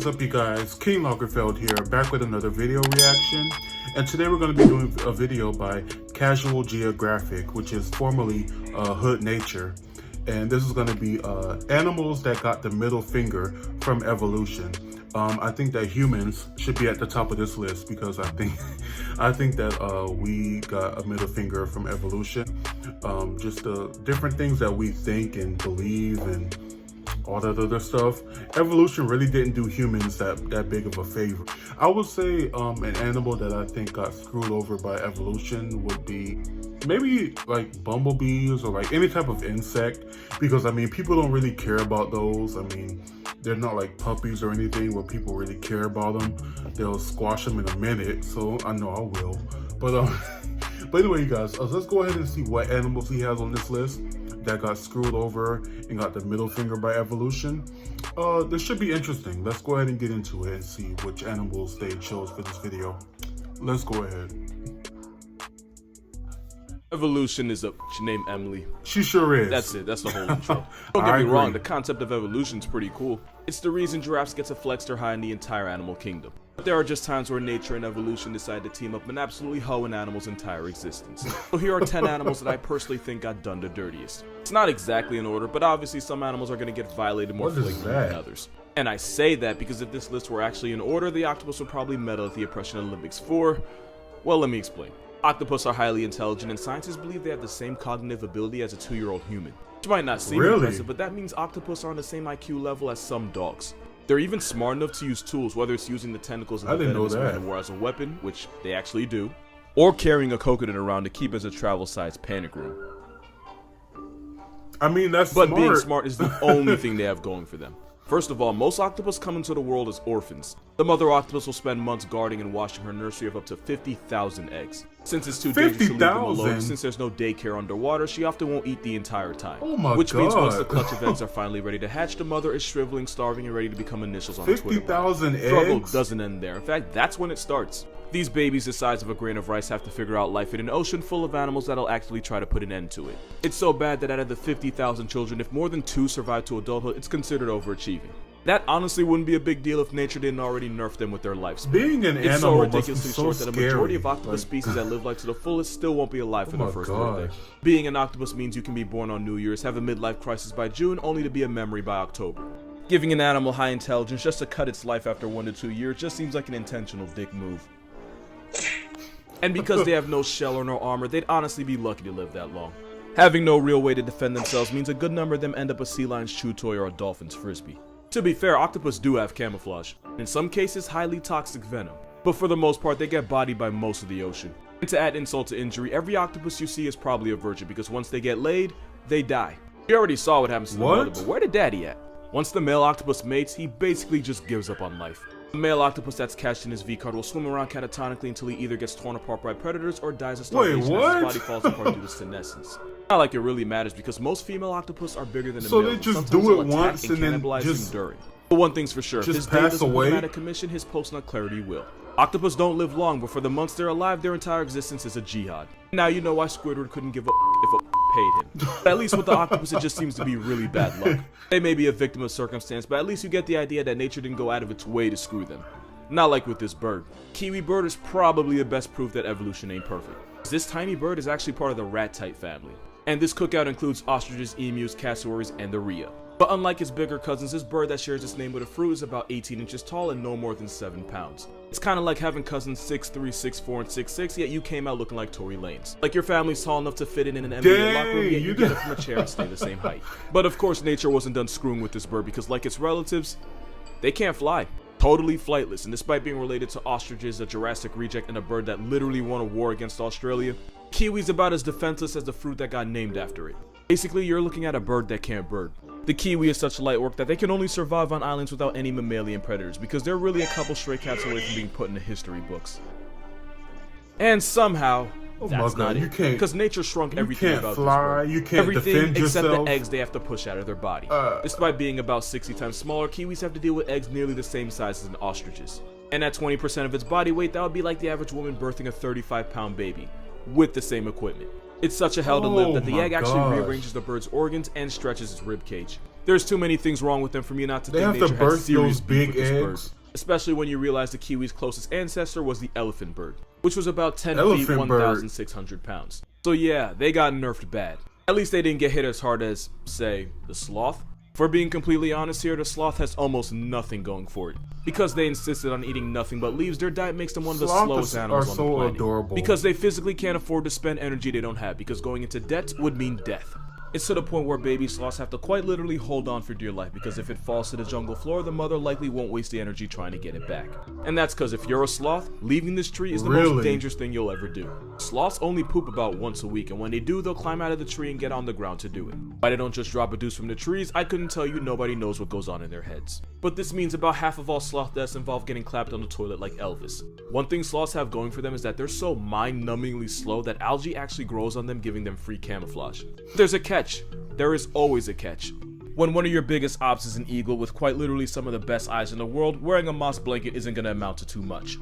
up, you guys? King Lagerfeld here, back with another video reaction. And today we're going to be doing a video by Casual Geographic, which is formerly Hood Nature. And this is going to be animals that got the middle finger from evolution. I think that humans should be at the top of this list because I think that we got a middle finger from evolution. Just the different things that we think and believe and all that other stuff. Evolution really didn't do humans that big of a favor. I would say an animal that I think got screwed over by evolution would be maybe like bumblebees or like any type of insect, because I mean people don't really care about those. I mean they're not like puppies or anything where people really care about them. They'll squash them in a minute, so I know I will. But anyway, you guys, let's go ahead and see what animals he has on this list that got screwed over and got the middle finger by evolution. This should be interesting. Let's go ahead and get into it and see which animals they chose for this video. Let's go ahead. Evolution is a bitch named Emily. She sure is. That's it. That's the whole intro. Don't get me wrong, the concept of evolution's pretty cool. It's the reason giraffes get to flex their high in the entire animal kingdom. But there are just times where nature and evolution decide to team up and absolutely hoe an animal's entire existence. So here are 10 animals that I personally think got done the dirtiest. It's not exactly in order, but obviously some animals are going to get violated more flagrantly than others. And I say that because if this list were actually in order, the octopus would probably medal at the Oppression Olympics for, well, let me explain. Octopus are highly intelligent, and scientists believe they have the same cognitive ability as a 2-year-old human. Which might not seem impressive, but that means octopus are on the same IQ level as some dogs. They're even smart enough to use tools, whether it's using the tentacles of the venomous carnivore as a weapon, which they actually do, or carrying a coconut around to keep as a travel-sized panic room. I mean, that's smart. But being smart is the only thing they have going for them. First of all, most octopus come into the world as orphans. The mother octopus will spend months guarding and washing her nursery of up to 50,000 eggs. Since it's too dangerous to leave them alone, since there's no daycare underwater, she often won't eat the entire time. Oh my Which God. means once the clutch of eggs are finally ready to hatch, the mother is shriveling, starving, and ready to become initials on Twitter. 50,000 eggs? Struggle doesn't end there. In fact, that's when it starts. These babies the size of a grain of rice have to figure out life in an ocean full of animals that'll actually try to put an end to it. It's so bad that out of the 50,000 children, if more than 2 survive to adulthood, it's considered overachieving. That honestly wouldn't be a big deal if nature didn't already nerf them with their lifespan. Being an it's animal so ridiculously so short scary. that a majority of octopus species that live life to the fullest still won't be alive for their first birthday. Being an octopus means you can be born on New Year's, have a midlife crisis by June, only to be a memory by October. Giving an animal high intelligence just to cut its life after 1 to 2 years just seems like an intentional dick move. And because they have no shell or no armor, they'd honestly be lucky to live that long. Having no real way to defend themselves means a good number of them end up a sea lion's chew toy or a dolphin's frisbee. To be fair, octopus do have camouflage, in some cases highly toxic venom, but for the most part they get bodied by most of the ocean. And to add insult to injury, every octopus you see is probably a virgin because once they get laid, they die. You already saw what happens to the mother, but where the daddy at? Once the male octopus mates, he basically just gives up on life. The male octopus that's catched in his V-card will swim around catatonically until he either gets torn apart by predators or dies of starvation as his body falls apart due to senescence. Not like it really matters because most female octopus are bigger than the male. So they just do it once and then just during. But one thing's for sure, if his day doesn't come out of commission, his post-nut clarity will. Octopus don't live long, but for the months they're alive, their entire existence is a jihad. Now you know why Squidward couldn't give a if a paid him. But at least with the octopus, it just seems to be really bad luck. They may be a victim of circumstance, but at least you get the idea that nature didn't go out of its way to screw them. Not like with this bird. Kiwi bird is probably the best proof that evolution ain't perfect. This tiny bird is actually part of the rat-type family. And this cookout includes ostriches, emus, cassowaries, and the rhea. But unlike its bigger cousins, this bird that shares its name with a fruit is about 18 inches tall and no more than 7 pounds. It's kinda like having cousins 6'3", 6'4", and 6'6", yet you came out looking like Tory Lanez. Like your family's tall enough to fit in an NBA locker room, yet you get it from a chair and stay the same height. But of course nature wasn't done screwing with this bird because like its relatives, they can't fly. Totally flightless, and despite being related to ostriches, a Jurassic reject, and a bird that literally won a war against Australia, kiwi's about as defenseless as the fruit that got named after it. Basically, you're looking at a bird that can't bird. The kiwi is such light work that they can only survive on islands without any mammalian predators because they're really a couple stray cats away from being put in the history books. And somehow, that's not it, because nature shrunk everything about this bird. You can't everything defend except yourself. the eggs they have to push out of their body. Despite being about 60 times smaller, kiwis have to deal with eggs nearly the same size as an ostrich's. And at 20% of its body weight, that would be like the average woman birthing a 35-pound baby, with the same equipment. It's such a hell to live that the egg actually rearranges the bird's organs and stretches its rib cage. There's too many things wrong with them for me not to think nature has serious beef with this bird. especially when you realize the kiwi's closest ancestor was the elephant bird, which was about 10 Elephant feet, bird. 1,600 pounds. So yeah, they got nerfed bad. At least they didn't get hit as hard as, say, the sloth. For being completely honest here, the sloth has almost nothing going for it. Because they insisted on eating nothing but leaves, their diet makes them one of the slowest animals on the planet. Adorable. Because they physically can't afford to spend energy they don't have, because going into debt would mean death. It's to the point where baby sloths have to quite literally hold on for dear life, because if it falls to the jungle floor, the mother likely won't waste the energy trying to get it back. And that's because if you're a sloth, leaving this tree is the most dangerous thing you'll ever do. Sloths only poop about once a week, and when they do, they'll climb out of the tree and get on the ground to do it. Why they don't just drop a deuce from the trees, I couldn't tell you. Nobody knows what goes on in their heads. But this means about half of all sloth deaths involve getting clapped on the toilet like Elvis. One thing sloths have going for them is that they're so mind-numbingly slow that algae actually grows on them, giving them free camouflage. There's a catch. There is always a catch. When one of your biggest ops is an eagle with quite literally some of the best eyes in the world, wearing a moss blanket isn't going to amount to too much.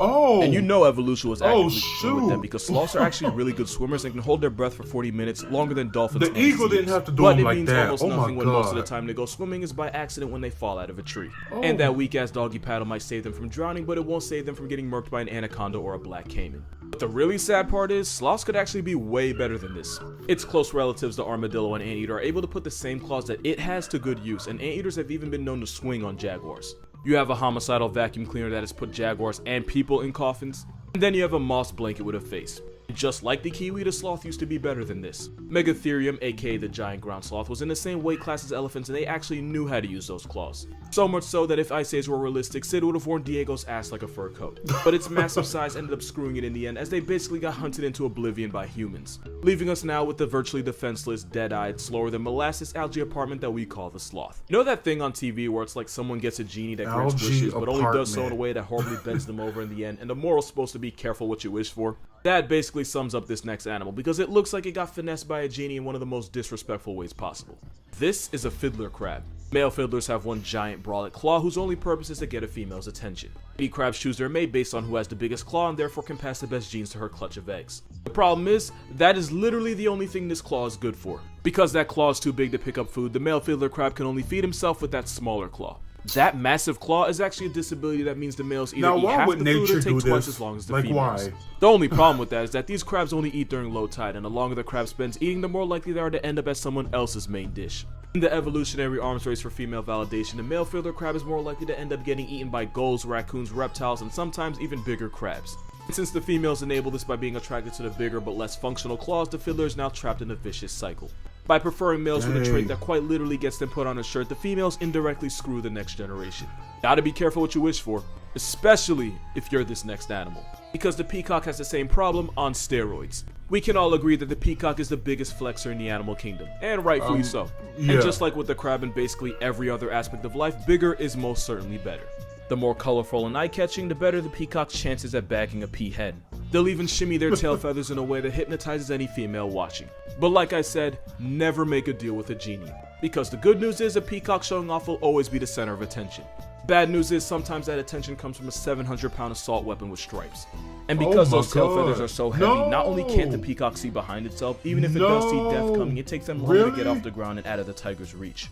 Oh! And you know evolution was actively with them, because sloths are actually really good swimmers and can hold their breath for 40 minutes, longer than dolphins. The eagle didn't have to do them like that. But it means almost nothing when most of the time they go swimming is by accident when they fall out of a tree. And that weak-ass doggy paddle might save them from drowning, but it won't save them from getting murked by an anaconda or a black caiman. But the really sad part is, sloths could actually be way better than this. Its close relatives, the armadillo and anteater, are able to put the same claws that it has to good use, and anteaters have even been known to swing on jaguars. You have a homicidal vacuum cleaner that has put jaguars and people in coffins, and then you have a moss blanket with a face. Just like the kiwi, the sloth used to be better than this. Megatherium, aka the giant ground sloth, was in the same weight class as elephants, and they actually knew how to use those claws. So much so that if Ice Age were realistic, Sid would have worn Diego's ass like a fur coat. But its massive size ended up screwing it in the end, as they basically got hunted into oblivion by humans, leaving us now with the virtually defenseless, dead-eyed, slower than molasses algae apartment that we call the sloth. You know that thing on TV where it's like someone gets a genie that grants wishes, but only does so in a way that horribly bends them over in the end, and the moral's supposed to be careful what you wish for? That basically sums up this next animal, because it looks like it got finessed by a genie in one of the most disrespectful ways possible. This is a fiddler crab. Male fiddlers have one giant brolic claw whose only purpose is to get a female's attention. Lady crabs choose their mate based on who has the biggest claw and therefore can pass the best genes to her clutch of eggs. The problem is, that is literally the only thing this claw is good for. Because that claw is too big to pick up food, the male fiddler crab can only feed himself with that smaller claw. That massive claw is actually a disability that means the males either eat half the food or take twice as long as the females. The only problem with that is that these crabs only eat during low tide, and the longer the crab spends eating, the more likely they are to end up as someone else's main dish. In the evolutionary arms race for female validation, the male fiddler crab is more likely to end up getting eaten by gulls, raccoons, reptiles, and sometimes even bigger crabs. And since the females enable this by being attracted to the bigger but less functional claws, the fiddler is now trapped in a vicious cycle. By preferring males with a trait that quite literally gets them put on a shirt, the females indirectly screw the next generation. Gotta be careful what you wish for, especially if you're this next animal. Because the peacock has the same problem on steroids. We can all agree that the peacock is the biggest flexor in the animal kingdom, and rightfully so. Yeah. And just like with the crab and basically every other aspect of life, bigger is most certainly better. The more colorful and eye-catching, the better the peacock's chances at bagging a peahen. They'll even shimmy their tail feathers in a way that hypnotizes any female watching. But like I said, never make a deal with a genie. Because the good news is a peacock showing off will always be the center of attention. Bad news is sometimes that attention comes from a 700-pound assault weapon with stripes. And because those tail feathers are so heavy, not only can't the peacock see behind itself, even if it does see death coming, it takes them longer to get off the ground and out of the tiger's reach.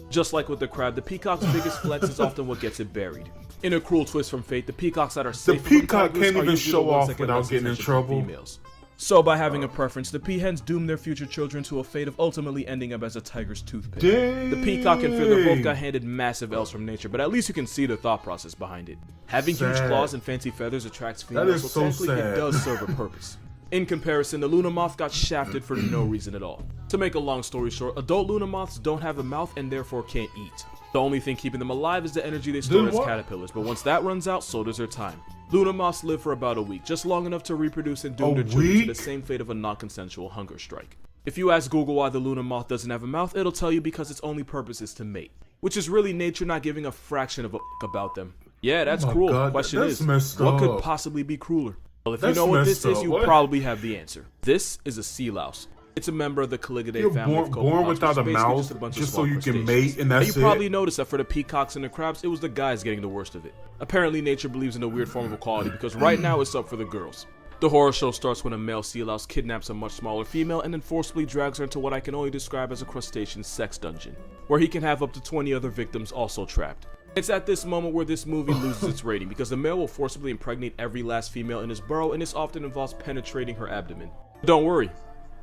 Just like with the crab, the peacock's biggest flex is often what gets it buried. In a cruel twist from fate, the peacocks that are safe from tigers can't even show off without getting in trouble. Females. So by having a preference, the peahens doom their future children to a fate of ultimately ending up as a tiger's toothpick. The peacock and fiddler both got handed massive L's from nature, but at least you can see the thought process behind it. Having huge claws and fancy feathers attracts females, so technically it does serve a purpose. In comparison, the Luna moth got shafted for no reason at all. To make a long story short, adult Luna moths don't have a mouth and therefore can't eat. The only thing keeping them alive is the energy they store as caterpillars, but once that runs out, so does their time. Luna moths live for about a week, just long enough to reproduce and doom their children to the same fate of a non-consensual hunger strike. If you ask Google why the Luna moth doesn't have a mouth, it'll tell you because its only purpose is to mate. Which is really nature not giving a fraction of a about them. Yeah, that's cruel. The question is, what could possibly be crueler? Well, if you know what this is, you probably have the answer. This is a SeaLouse. It's a member of the Caligidae family of copepods, born without a mouth, just so you can mate, and that's it. You probably noticed that for the peacocks and the crabs, it was the guys getting the worst of it. Apparently, nature believes in a weird form of equality, because right now it's up for the girls. The horror show starts when a male SeaLouse kidnaps a much smaller female and then forcibly drags her into what I can only describe as a crustacean sex dungeon, where he can have up to 20 other victims also trapped. It's at this moment where this movie loses its rating, because the male will forcibly impregnate every last female in his burrow, and this often involves penetrating her abdomen. But don't worry,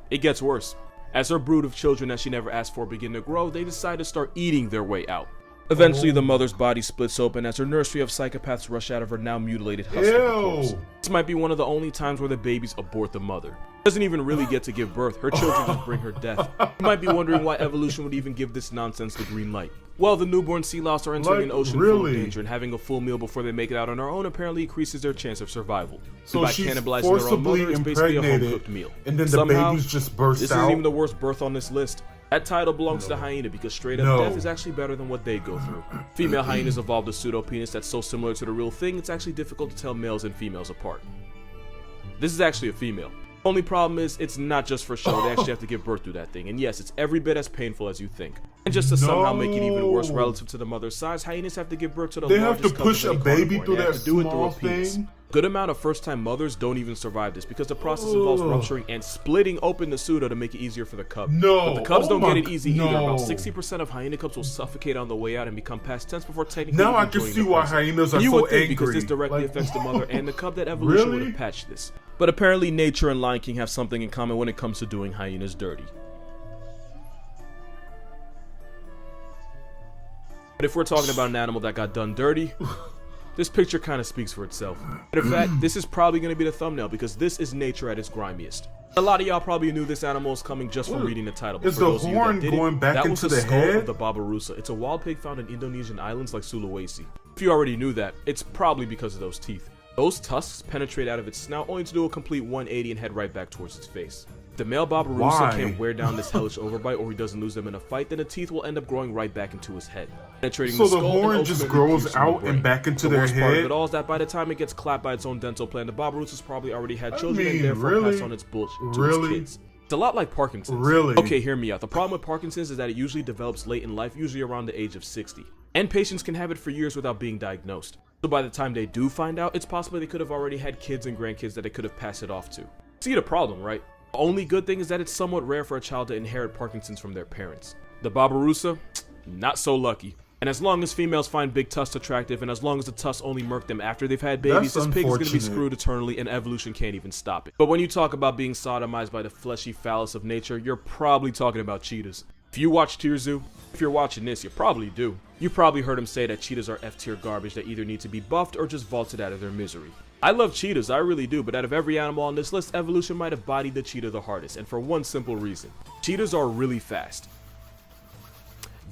it gets worse. As her brood of children that she never asked for begin to grow, they decide to start eating their way out. Eventually, the mother's body splits open as her nursery of psychopaths rush out of her now mutilated husk of a corpse. This might be one of the only times where the babies abort the mother. She doesn't even really get to give birth, her children just bring her death. You might be wondering why evolution would even give this nonsense the green light. Well, the newborn SeaLouse are entering an ocean full of danger, and having a full meal before they make it out on their own apparently increases their chance of survival. So by she's cannibalizing their own mother, it's basically a home-cooked meal. And then Somehow, the babies just burst this out. isn't even the worst birth on this list. That title belongs to hyena because straight up death is actually better than what they go through. Female hyenas evolved a pseudo-penis that's so similar to the real thing, it's actually difficult to tell males and females apart. This is actually a female. Only problem is, it's not just for show, they actually have to give birth to that thing. And yes, it's every bit as painful as you think. And just to somehow make it even worse relative to the mother's size, hyenas have to give birth to the largest have to push a baby through that small thing? Good amount of first-time mothers don't even survive this because the process involves rupturing and splitting open the pseudo to make it easier for the cub. But the cubs don't get it easy either. About 60% of hyena cubs will suffocate on the way out and become past tense before technically Now I can see why hyenas are you so would think angry. Because this directly affects the mother and the cub that evolution would have patched this. But apparently nature and Lion King have something in common when it comes to doing hyenas dirty. But if we're talking about an animal that got done dirty, this picture kind of speaks for itself. Matter of fact, this is probably going to be the thumbnail because this is nature at its grimiest. A lot of y'all probably knew this animal is coming just from reading the title. Is the horn going back into the head? Of the Babarusa. It's a wild pig found in Indonesian islands like Sulawesi. If you already knew that, it's probably because of those teeth. Those tusks penetrate out of its snout only to do a complete 180 and head right back towards its face. If the male Babarusa can't wear down this hellish overbite or he doesn't lose them in a fight, then the teeth will end up growing right back into his head, penetrating the skull. So the horn just grows out and back into their head? The worst part of it all is that by the time it gets clapped by its own dental plan, the Babarusa's probably already had children and therefore passed on its bullshit to its kids. It's a lot like Parkinson's. Okay, hear me out. The problem with Parkinson's is that it usually develops late in life, usually around the age of 60. And patients can have it for years without being diagnosed. So by the time they do find out, it's possible they could have already had kids and grandkids that they could have passed it off to. See the problem, right? The only good thing is that it's somewhat rare for a child to inherit Parkinson's from their parents. The Babarusa, not so lucky. And as long as females find big tusks attractive, and as long as the tusks only murk them after they've had babies, this pig is going to be screwed eternally, and evolution can't even stop it. But when you talk about being sodomized by the fleshy phallus of nature, you're probably talking about cheetahs. If you watch Tirzu, if you're watching this, you probably do. You probably heard him say that cheetahs are F-tier garbage that either need to be buffed or just vaulted out of their misery. I love cheetahs, I really do, but out of every animal on this list, evolution might have bodied the cheetah the hardest, and for one simple reason. Cheetahs are really fast.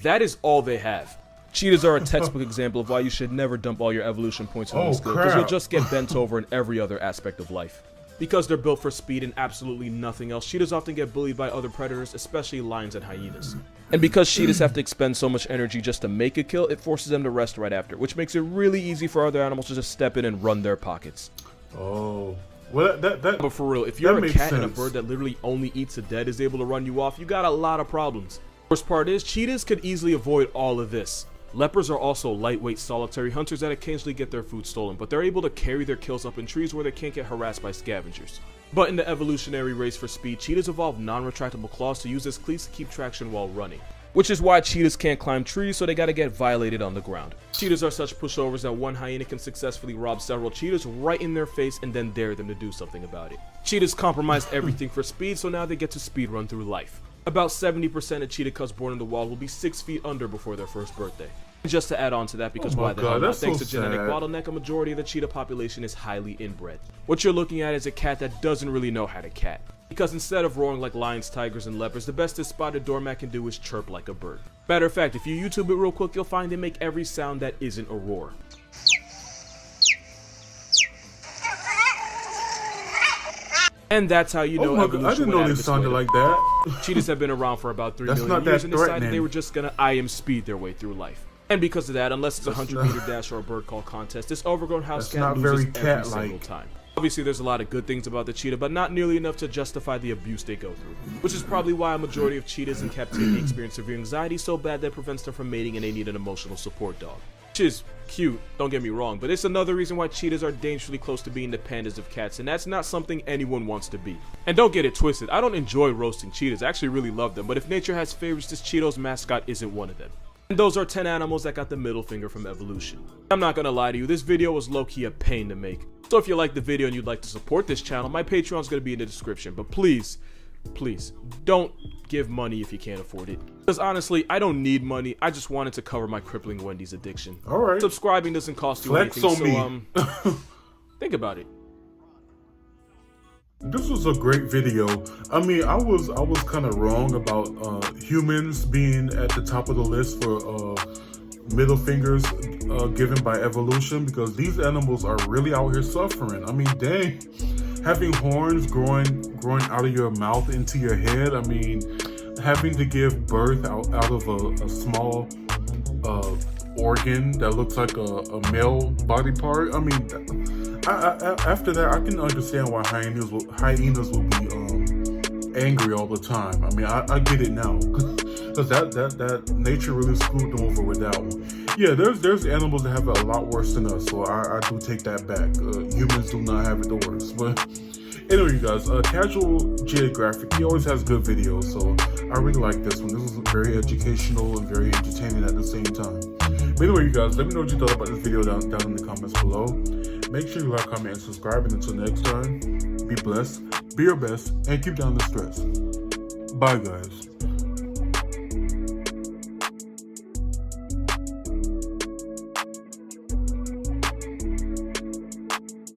That is all they have. Cheetahs are a textbook example of why you should never dump all your evolution points on this skill, because you'll just get bent over in every other aspect of life. Because they're built for speed and absolutely nothing else, cheetahs often get bullied by other predators, especially lions and hyenas. And because cheetahs have to expend so much energy just to make a kill, it forces them to rest right after, which makes it really easy for other animals to just step in and run their pockets. Oh. Well, but for real, if you're a cat and a bird that literally only eats the dead is able to run you off, you got a lot of problems. Worst part is, cheetahs could easily avoid all of this. Leopards are also lightweight, solitary hunters that occasionally get their food stolen, but they're able to carry their kills up in trees where they can't get harassed by scavengers. But in the evolutionary race for speed, cheetahs evolved non-retractable claws to use as cleats to keep traction while running. Which is why cheetahs can't climb trees, so they gotta get violated on the ground. Cheetahs are such pushovers that one hyena can successfully rob several cheetahs right in their face and then dare them to do something about it. Cheetahs compromised everything for speed, so now they get to speed run through life. About 70% of cheetah cubs born in the wild will be 6 feet under before their first birthday. And just to add on to that, because why the hell not, thanks to genetic bottleneck, a majority of the cheetah population is highly inbred. What you're looking at is a cat that doesn't really know how to cat. Because instead of roaring like lions, tigers, and leopards, the best this spotted doormat can do is chirp like a bird. Matter of fact, if you YouTube it real quick, you'll find they make every sound that isn't a roar. And that's how you know evolution. I didn't know they sounded like that. Cheetahs have been around for about 3 million years and decided they were just gonna IM speed their way through life. And because of that, unless it's a 100-meter dash or a bird call contest, this overgrown house cat loses every single time. Obviously, there's a lot of good things about the cheetah, but not nearly enough to justify the abuse they go through. Which is probably why a majority of cheetahs in captivity experience severe anxiety so bad that it prevents them from mating and they need an emotional support dog. Which is cute, don't get me wrong, but it's another reason why cheetahs are dangerously close to being the pandas of cats, and that's not something anyone wants to be. And don't get it twisted, I don't enjoy roasting cheetahs, I actually really love them, but if nature has favorites, this Cheetos mascot isn't one of them. And those are 10 animals that got the middle finger from evolution. I'm not gonna lie to you, this video was low-key a pain to make. So if you like the video and you'd like to support this channel, my Patreon's gonna be in the description. But please, don't give money if you can't afford it. Because honestly, I don't need money. I just wanted to cover my crippling Wendy's addiction. Alright. Subscribing doesn't cost you Flex anything, on so think about it. This was a great video. I mean, I was kind of wrong about humans being at the top of the list for middle fingers given by evolution, because these animals are really out here suffering. I mean, dang, having horns growing out of your mouth into your head. I mean, having to give birth out of a small organ that looks like a male body part. I mean, after that, I can understand why hyenas will be angry all the time. I mean, I get it now, because that nature really screwed them over with that one. Yeah, there's animals that have it a lot worse than us, so I do take that back. Humans do not have it the worst. But anyway, you guys, Casual Geographic, he always has good videos, so I really like this one. This was very educational and very entertaining at the same time. But anyway, you guys, let me know what you thought about this video down in the comments below. Make sure you like, comment, and subscribe. And until next time, be blessed, be your best, and keep down the stress. Bye, guys.